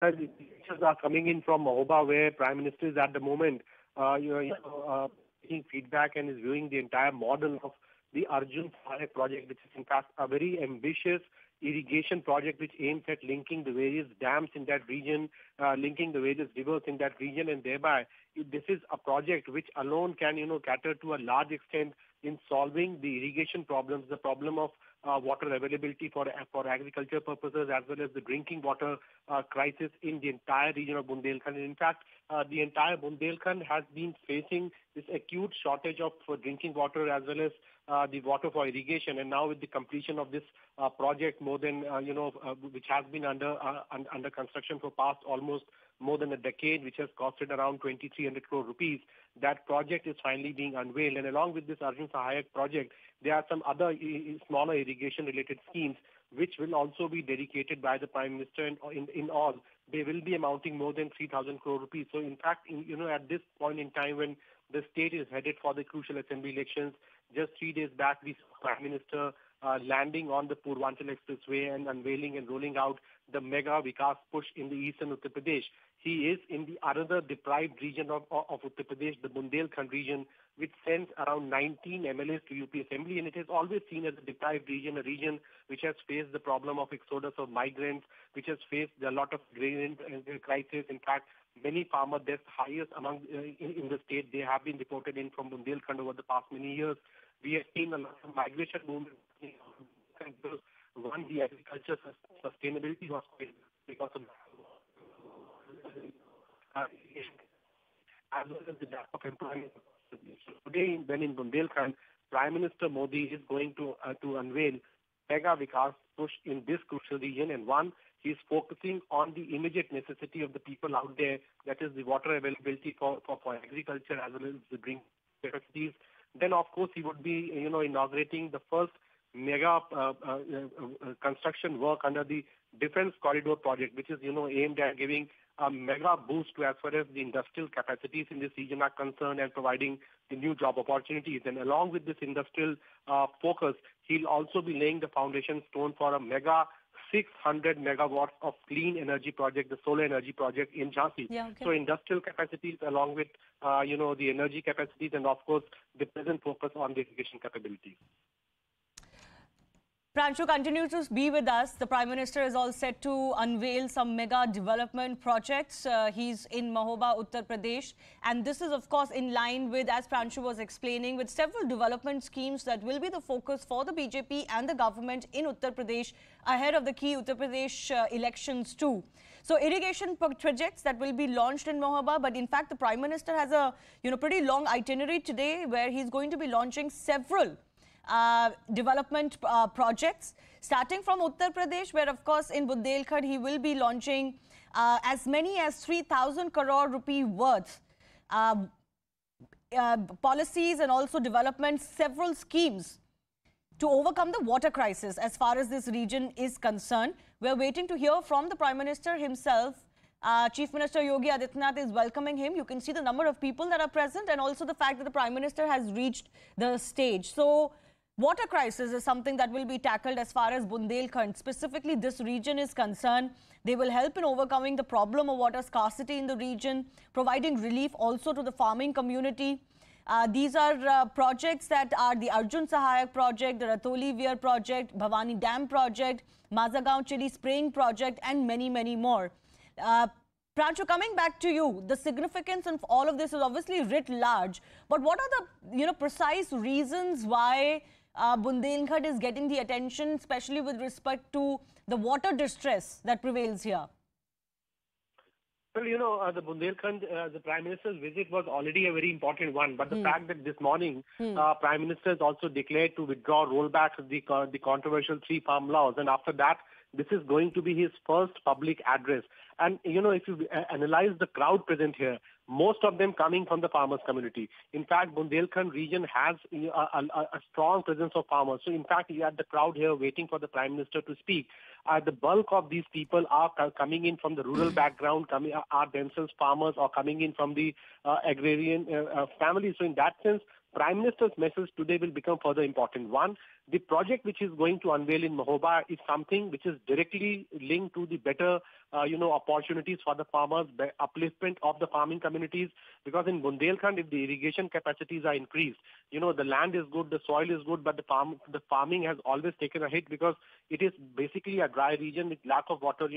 The pictures are coming in from Mahoba, where Prime Minister is at the moment, taking feedback and is viewing the entire model of the Arjun Sahayak project, which is in fact a very ambitious irrigation project which aims at linking the various dams in that region, linking the various rivers in that region, and thereby this is a project which alone can, cater to a large extent in solving the irrigation problems, the problem of water availability for agriculture purposes, as well as the drinking water crisis in the entire region of Bundelkhand. And in fact, the entire Bundelkhand has been facing this acute shortage of drinking water as well as the water for irrigation. And now with the completion of this project, more than which has been under construction for past almost more than a decade, which has costed around 2,300 crore rupees. That project is finally being unveiled. And along with this Arjun Sahayak project, there are some other smaller irrigation-related schemes which will also be dedicated by the Prime Minister. And in all, they will be amounting more than 3,000 crore rupees. So in fact, at this point in time when the state is headed for the crucial assembly elections, just 3 days back, we saw Prime Minister landing on the Purvanchal Expressway and unveiling and rolling out the mega Vikas push in the eastern Uttar Pradesh. He is in the another deprived region of Uttar Pradesh, the Bundelkhand region, which sends around 19 MLAs to UP Assembly, and it is always seen as a deprived region, a region which has faced the problem of exodus of migrants, which has faced a lot of grain crisis. In fact, many farmer deaths, highest among in the state, they have been reported in from Bundelkhand over the past many years. We have seen a lot of migration movement. One, the agriculture sustainability was quite because of as well as the lack of employment. Today, when in Bundelkhand, Prime Minister Modi is going to unveil mega Vikas push in this crucial region, and one, he is focusing on the immediate necessity of the people out there, that is the water availability for agriculture as well as the drinking capacities. Then, of course, he would be, inaugurating the first mega construction work under the Defence Corridor project, which is, aimed at giving a mega boost to as far as the industrial capacities in this region are concerned and providing the new job opportunities. And along with this industrial focus, he'll also be laying the foundation stone for a mega 600 megawatts of clean energy project, the solar energy project in Jhansi. Yeah, okay. So industrial capacities along with, the energy capacities and, of course, the present focus on the irrigation capabilities. Pranshu continues to be with us. The Prime Minister is all set to unveil some mega development projects. He's in Mahoba, Uttar Pradesh. And this is, of course, in line with, as Pranshu was explaining, with several development schemes that will be the focus for the BJP and the government in Uttar Pradesh ahead of the key Uttar Pradesh elections too. So irrigation projects that will be launched in Mahoba. But in fact, the Prime Minister has a pretty long itinerary today where he's going to be launching several development projects, starting from Uttar Pradesh, where of course in Bundelkhand he will be launching as many as 3,000 crore rupee worth policies and also development, several schemes to overcome the water crisis as far as this region is concerned. We're waiting to hear from the Prime Minister himself. Chief Minister Yogi Adityanath is welcoming him. You can see the number of people that are present and also the fact that the Prime Minister has reached the stage. So water crisis is something that will be tackled as far as Bundelkhand, specifically this region, is concerned. They will help in overcoming the problem of water scarcity in the region, providing relief also to the farming community. These are projects that are the Arjun Sahayak project, the Ratoli Weir project, Bhavani Dam project, Mazagaon Chili Spraying project, and many, many more. Pranshu, coming back to you, the significance of all of this is obviously writ large. But what are the precise reasons why Bundelkhand is getting the attention, especially with respect to the water distress that prevails here? Well, the Bundelkhand, the Prime Minister's visit was already a very important one. But the fact that this morning, Prime Minister has also declared to withdraw, roll back the controversial 3 farm laws. And after that, this is going to be his first public address. And, if you analyze the crowd present here, most of them coming from the farmers community. In fact, Bundelkhand region has a strong presence of farmers. So, in fact, you have the crowd here waiting for the Prime Minister to speak. The bulk of these people are coming in from the rural background, are themselves farmers or coming in from the agrarian families. So, in that sense, Prime Minister's message today will become further important. One, the project which is going to unveil in Mahoba is something which is directly linked to the better, opportunities for the farmers, the upliftment of the farming communities. Because in Bundelkhand, if the irrigation capacities are increased, the land is good, the soil is good, but the farming has always taken a hit because it is basically a dry region with lack of water,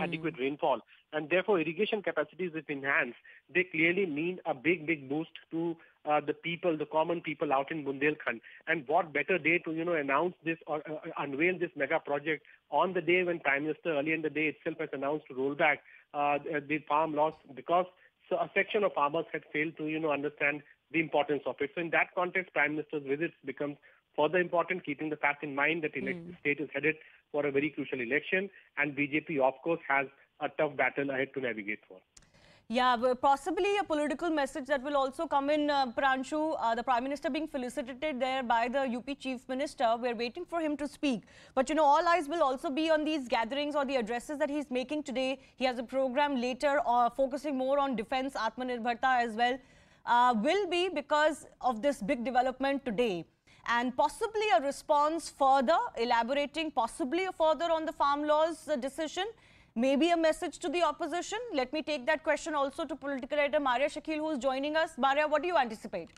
adequate rainfall. And therefore, irrigation capacities, if enhanced, they clearly mean a big, big boost to the people, the common people out in Bundelkhand. And what better day to, announce this or unveil this mega project on the day when Prime Minister earlier in the day itself has announced to roll back the farm laws, because a section of farmers had failed to, understand the importance of it. So in that context, Prime Minister's visits becomes further important, keeping the fact in mind that the state is headed for a very crucial election, and BJP, of course, has a tough battle ahead to navigate for. Yeah, possibly a political message that will also come in, Pranshu. The Prime Minister being felicitated there by the UP Chief Minister. We're waiting for him to speak. But, all eyes will also be on these gatherings or the addresses that he's making today. He has a program later focusing more on defense, Atmanirbharta as well. Will be because of this big development today. And possibly a response further, elaborating possibly further on the farm laws decision. Maybe a message to the opposition. Let me take that question also to political editor Maria Shakil, who is joining us. Maria, what do you anticipate?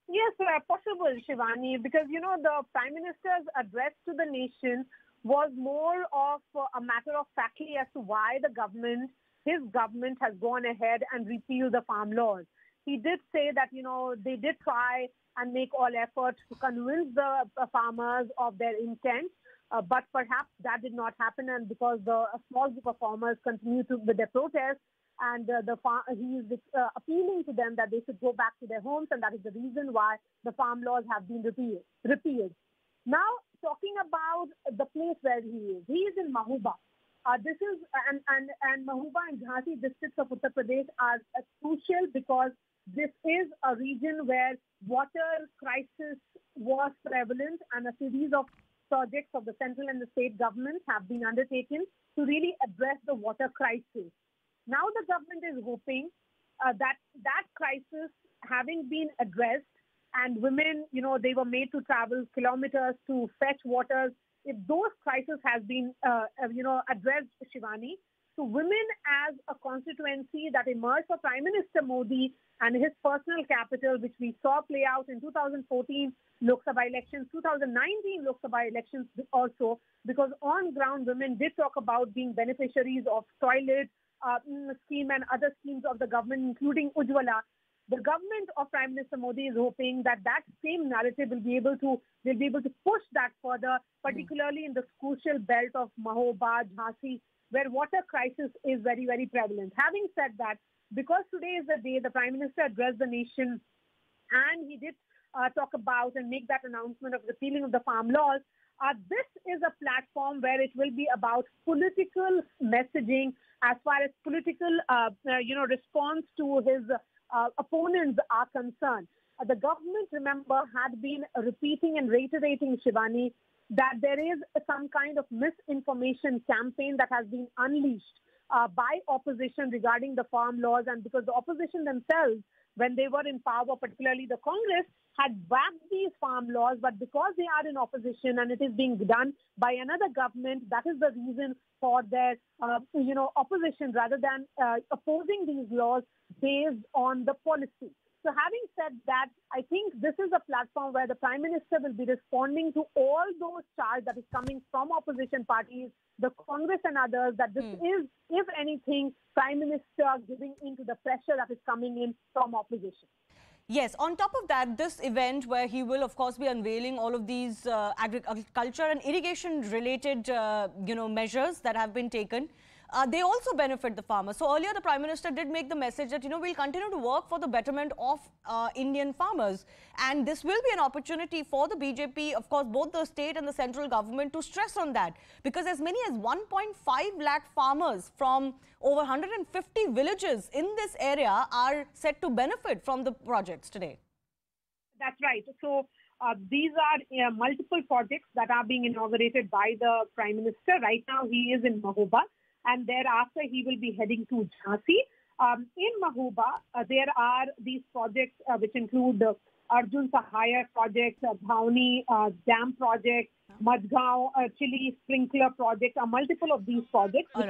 Yes, possible, Shivani, because, the Prime Minister's address to the nation was more of a matter of factly as to why his government has gone ahead and repealed the farm laws. He did say that, they did try and make all efforts to convince the farmers of their intent. But perhaps that did not happen, and because a small group of farmers continue with their protests, and he is appealing to them that they should go back to their homes, and that is the reason why the farm laws have been repealed. Now, talking about the place where he is in Mahoba. This is and Mahoba and Jhansi districts of Uttar Pradesh are crucial because this is a region where water crisis was prevalent, and a series of projects of the central and the state governments have been undertaken to really address the water crisis. Now the government is hoping that crisis having been addressed, and women, they were made to travel kilometers to fetch water. If those crises has been, addressed, Shivani, so women as a constituency that emerged for Prime Minister Modi and his personal capital, which we saw play out in 2014 Lok Sabha elections, 2019 Lok Sabha elections also, because on ground women did talk about being beneficiaries of toilet scheme and other schemes of the government, including Ujjwala. The government of Prime Minister Modi is hoping that same narrative will be able to push that further, particularly in the crucial belt of Mahoba, Jhansi, where water crisis is very, very prevalent. Having said that, because today is the day the Prime Minister addressed the nation, and he did talk about and make that announcement of repealing of the farm laws, this is a platform where it will be about political messaging as far as political, response to his opponents are concerned. The government, remember, had been repeating and reiterating, Shivani, that there is some kind of misinformation campaign that has been unleashed by opposition regarding the farm laws, and because the opposition themselves, when they were in power, particularly the Congress, had backed these farm laws, but because they are in opposition and it is being done by another government, that is the reason for their, opposition rather than opposing these laws based on the policy. So having said that, I think this is a platform where the Prime Minister will be responding to all those charges that is coming from opposition parties, the Congress and others, that this is, if anything, Prime Minister giving into the pressure that is coming in from opposition. Yes, on top of that, this event where he will, of course, be unveiling all of these agriculture and irrigation-related, measures that have been taken, they also benefit the farmers. So earlier, the Prime Minister did make the message that, we'll continue to work for the betterment of Indian farmers. And this will be an opportunity for the BJP, of course, both the state and the central government to stress on that. Because as many as 1.5 lakh farmers from over 150 villages in this area are set to benefit from the projects today. That's right. So these are multiple projects that are being inaugurated by the Prime Minister. Right now, he is in Mahoba, and thereafter he will be heading to Jhansi. In Mahuba, there are these projects which include the Arjun Sahaya project, Bhavni Dam project, Madgaon Chili Sprinkler project, multiple of these projects which